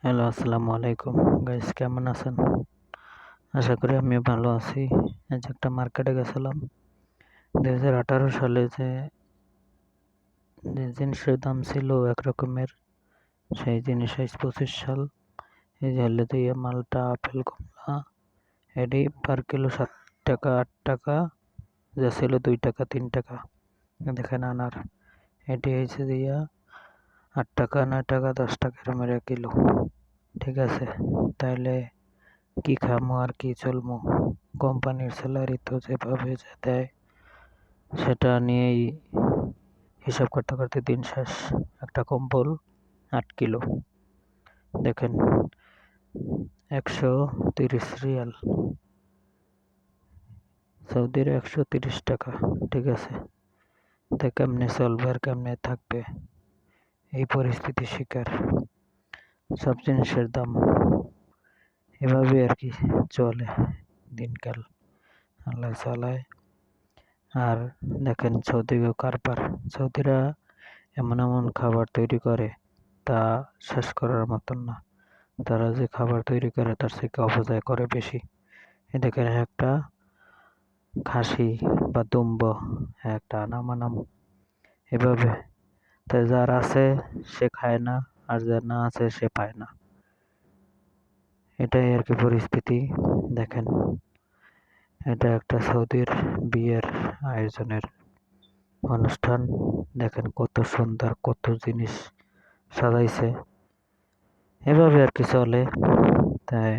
Hello, আসসালামু আলাইকুম। Guys কেমন আছেন? আশা করি আমি ভালো আছি। এই যে একটা মার্কেটে গেছিলাম। 2018 সালে যে জিনিসের দাম ছিল একরকমের, সেই জিনিস আজ 25 সাল। এই যে হলে দিয়ে মালটা, আপেল, কমলা, এটি পার কিলো 7 টাকা, 8 টাকা, যা ছিল 2 টাকা, 3 টাকা। দেখেন আনার, এটি হয়েছে দিয়া 8 টাকা, 9 টাকা, 10 টাকা এরমের কিলো। ঠিক আছে, তাইলে কি খামো আর কি চলমু? কোম্পানির স্যালারি তো যেভাবে যে দেয় সেটা নিয়েই হিসাব করতে করতে দিন শেষ। একটা কম্বল 8 কিলো, দেখেন 130 রিয়াল, সৌদির 130 টাকা। ঠিক আছে, তো কেমনে চলবে আর কেমনে থাকবে এই পরিস্থিতির শিকার? সব জিনিসের দাম এভাবে আর কি চলে দিনকাল, আল্লাহ চালায়। আর দেখেন সৌদিও কারবার, সৌদিরা এমন এমন খাবার তৈরি করে তা শেষ করার মতন না। তারা যে খাবার তৈরি করে তার থেকে অপচয় করে বেশি। এ দেখেন একটা খাসি বা দুম্ব, একটা নামানাম, এভাবে। তাই যার আছে সে খায় না, আর যার না আছে সে পায় না। এটাই আর কি পরিস্থিতি। দেখেন, এটা একটা সৌদির বিয়ের আয়োজনের অনুষ্ঠান। দেখেন কত সুন্দর, কত জিনিস সাজাইছে। এভাবে আর কি চলে। তাই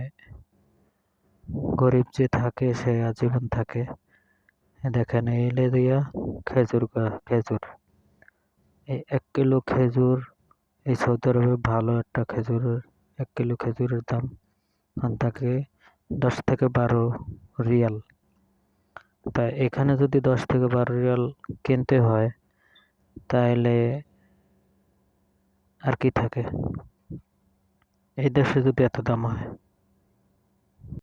গরিব যে থাকে সে আজীবন থাকে। দেখেন এলে দিয়া খেজুর, এই 1 কিলো খেজুর, এই সৌদি আরবে ভালো একটা খেজুরের 1 কিলো খেজুরের দাম থাকে 10 থেকে 12 রিয়াল। তাই এখানে যদি 10 থেকে 12 রিয়াল কিনতে হয়, তাহলে আর কি থাকে? এই দেশে যদি এত দাম হয়।